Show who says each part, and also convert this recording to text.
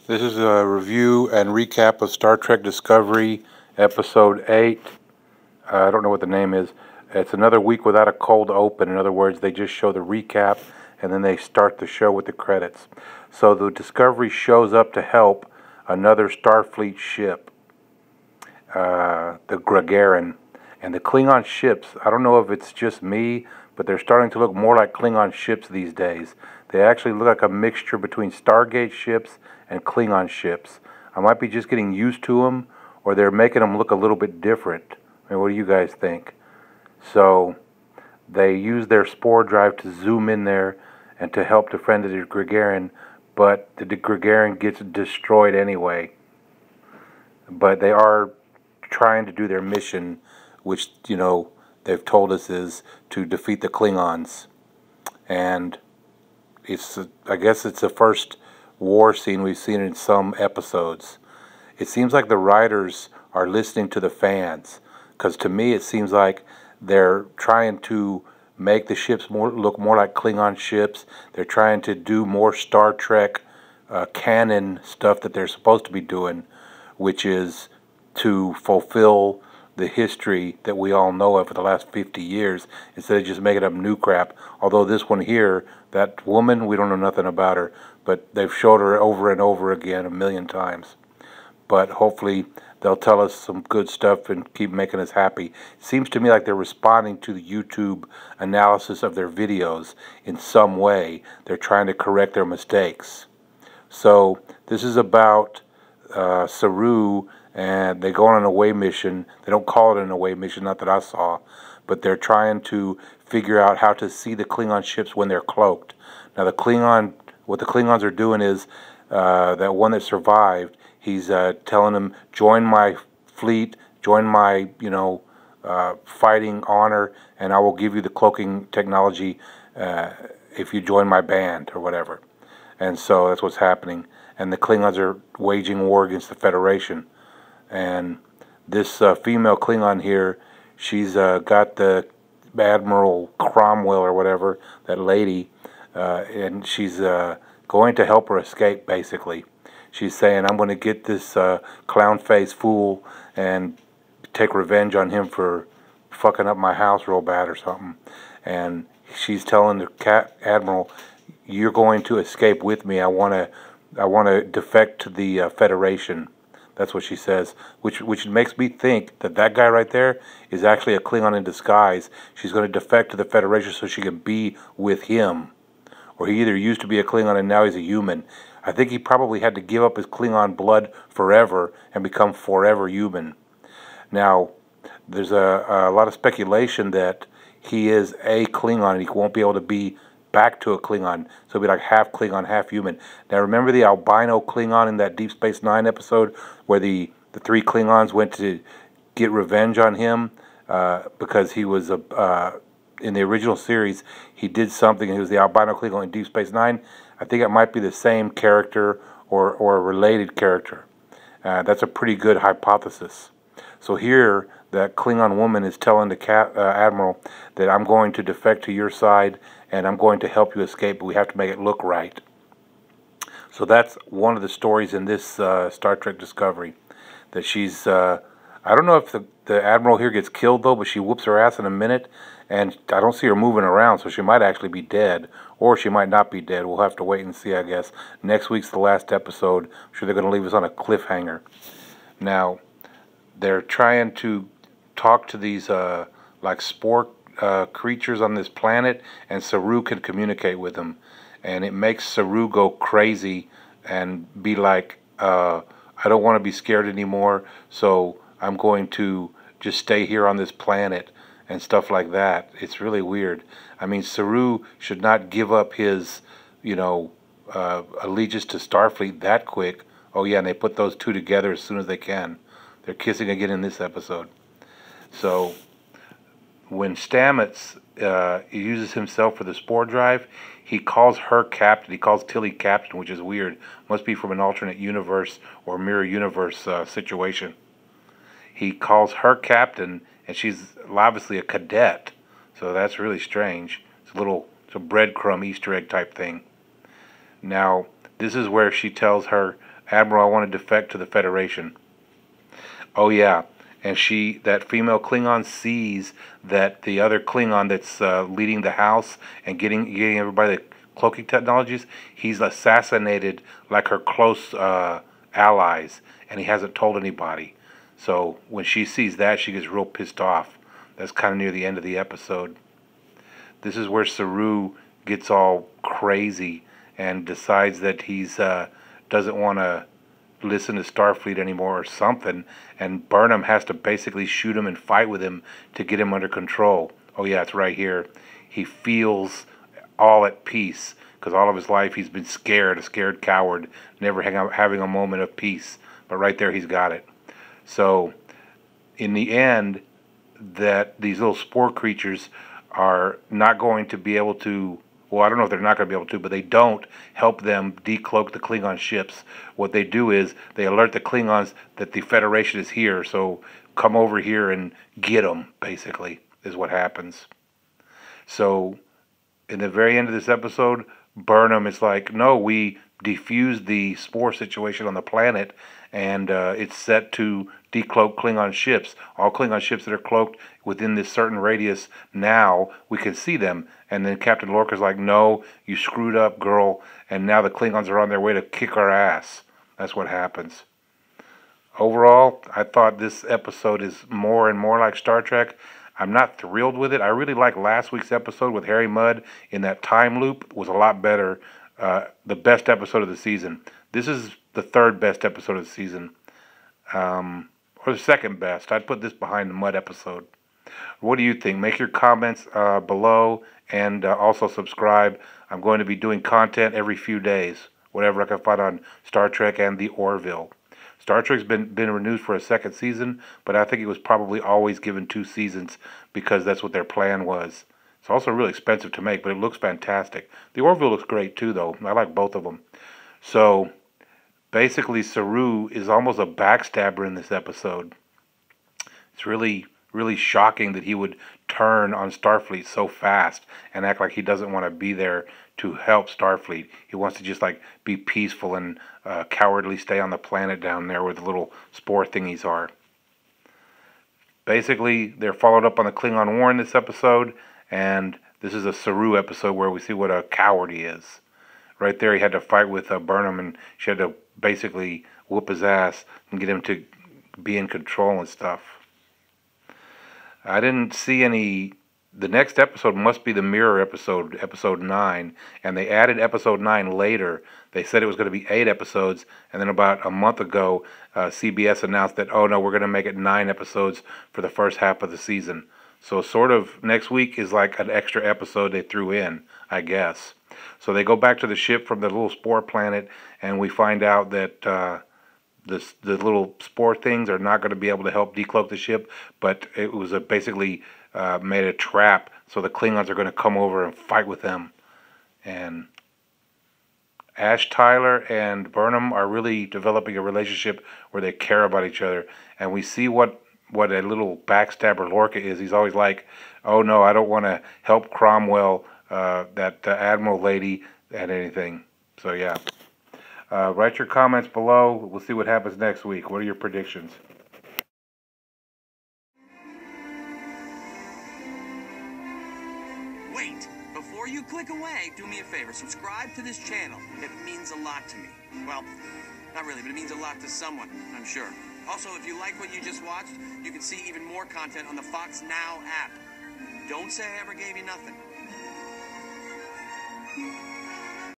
Speaker 1: This is a review and recap of Star Trek Discovery, Episode 8. I don't know what the name is. It's another week without a cold open. In other words, they just show the recap and then they start the show with the credits. So the Discovery shows up to help another Starfleet ship, the Gagarin. And the Klingon ships, I don't know if it's just me, but they're starting to look more like Klingon ships these days. They actually look like a mixture between Stargate ships and Klingon ships. I might be just getting used to them, or they're making them look a little bit different. I mean, what do you guys think? So they use their spore drive to zoom in there and to help defend the Gagarin, but the Gagarin gets destroyed anyway. But they are trying to do their mission, which, they've told us is to defeat the Klingons. And I guess it's the first war scene we've seen in some episodes. It seems like the writers are listening to the fans, because to me it seems like they're trying to make the ships look more like Klingon ships. They're trying to do more Star Trek canon stuff that they're supposed to be doing, which is to fulfill the history that we all know of for the last 50 years, instead of just making up new crap. Although this one here, that woman, we don't know nothing about her, but they've showed her over and over again 1,000,000 times. But hopefully they'll tell us some good stuff and keep making us happy. It seems to me like they're responding to the YouTube analysis of their videos in some way. They're trying to correct their mistakes. So this is about Saru, and they go on an away mission. They don't call it an away mission, not that I saw, but they're trying to figure out how to see the Klingon ships when they're cloaked. Now what the Klingons are doing is, that one that survived, he's telling them, join my fleet, join my, fighting honor, and I will give you the cloaking technology if you join my band or whatever. And so that's what's happening. And the Klingons are waging war against the Federation. And this female Klingon here, she's got the Admiral Cromwell or whatever, that lady, and she's going to help her escape, basically. She's saying, I'm going to get this clown-faced fool and take revenge on him for fucking up my house real bad or something. And she's telling the Admiral, you're going to escape with me. I want to defect to the Federation. That's what she says, which makes me think that that guy right there is actually a Klingon in disguise. She's going to defect to the Federation so she can be with him. Or he either used to be a Klingon and now he's a human. I think he probably had to give up his Klingon blood forever and become forever human. Now, there's a lot of speculation that he is a Klingon and he won't be able to be back to a Klingon, so he'll be like half Klingon, half human. Now remember the albino Klingon in that Deep Space Nine episode where the three Klingons went to get revenge on him because he was in the original series he did something and he was the albino Klingon in Deep Space Nine. I think it might be the same character or a related character. That's a pretty good hypothesis. So here, that Klingon woman is telling the Admiral that I'm going to defect to your side and I'm going to help you escape, but we have to make it look right. So that's one of the stories in this Star Trek Discovery. That she's, I don't know if the Admiral here gets killed though, but she whoops her ass in a minute, and I don't see her moving around, so she might actually be dead, or she might not be dead. We'll have to wait and see, I guess. Next week's the last episode. I'm sure they're going to leave us on a cliffhanger. Now, they're trying to talk to these like spore creatures on this planet, and Saru can communicate with them, and it makes Saru go crazy and be like, I don't want to be scared anymore, so I'm going to just stay here on this planet and stuff like that. It's really weird. I mean, Saru should not give up his allegiance to Starfleet that quick. Oh yeah, and they put those two together as soon as they can. They're kissing again in this episode. So when Stamets uses himself for the spore drive, he calls her captain. He calls Tilly captain, which is weird. Must be from an alternate universe or mirror universe situation. He calls her captain, and she's obviously a cadet. So that's really strange. It's a breadcrumb Easter egg type thing. Now, this is where she tells her Admiral, I want to defect to the Federation. Oh yeah, and that female Klingon sees that the other Klingon that's leading the house and getting everybody the cloaking technologies, he's assassinated like her close allies, and he hasn't told anybody. So when she sees that, she gets real pissed off. That's kind of near the end of the episode. This is where Saru gets all crazy and decides that he's doesn't want to listen to Starfleet anymore or something, and Burnham has to basically shoot him and fight with him to get him under control. Oh yeah, it's right here. He feels all at peace because all of his life he's been scared, a scared coward, never having a moment of peace. But right there he's got it. So in the end, that these little spore creatures are not going to be able to, well, I don't know if they're not going to be able to, but they don't help them decloak the Klingon ships. What they do is they alert the Klingons that the Federation is here, so come over here and get them, basically, is what happens. So in the very end of this episode, Burnham is like, no, we defused the spore situation on the planet, and it's set to decloak Klingon ships. All Klingon ships that are cloaked within this certain radius, now we can see them. And then Captain Lorca's like, no, you screwed up, girl, and now the Klingons are on their way to kick our ass. That's what happens. Overall, I thought this episode is more and more like Star Trek. I'm not thrilled with it. I really like last week's episode with Harry Mudd in that time loop. Was a lot better. The best episode of the season. This is the third best episode of the season. Or the second best. I'd put this behind the Mudd episode. What do you think? Make your comments below, and also subscribe. I'm going to be doing content every few days, whatever I can find on Star Trek and the Orville. Star Trek's been renewed for a second season, but I think it was probably always given 2 seasons because that's what their plan was. It's also really expensive to make, but it looks fantastic. The Orville looks great too, though. I like both of them. So basically, Saru is almost a backstabber in this episode. It's really, really shocking that he would turn on Starfleet so fast and act like he doesn't want to be there to help Starfleet. He wants to just like be peaceful and cowardly stay on the planet down there where the little spore thingies are. Basically, they're followed up on the Klingon War in this episode, and this is a Saru episode where we see what a coward he is. Right there, he had to fight with Burnham, and she had to basically whoop his ass and get him to be in control and stuff. I didn't see any. The next episode must be the mirror episode, episode 9, and they added episode 9 later. They said it was going to be 8 episodes, and then about a month ago, CBS announced that, oh no, we're going to make it 9 episodes for the first half of the season. So sort of next week is like an extra episode they threw in, I guess. So they go back to the ship from the little spore planet, and we find out that the little spore things are not going to be able to help decloak the ship, but it was basically made a trap, so the Klingons are going to come over and fight with them. And Ash Tyler and Burnham are really developing a relationship where they care about each other, and we see what a little backstabber Lorca is. He's always like, oh no, I don't want to help Cromwell, that Admiral lady, and anything. So yeah. Write your comments below. We'll see what happens next week. What are your predictions?
Speaker 2: Wait, before you click away, do me a favor. Subscribe to this channel. It means a lot to me. Well, not really, but it means a lot to someone, I'm sure. Also, if you like what you just watched, you can see even more content on the Fox Now app. Don't say I ever gave you nothing.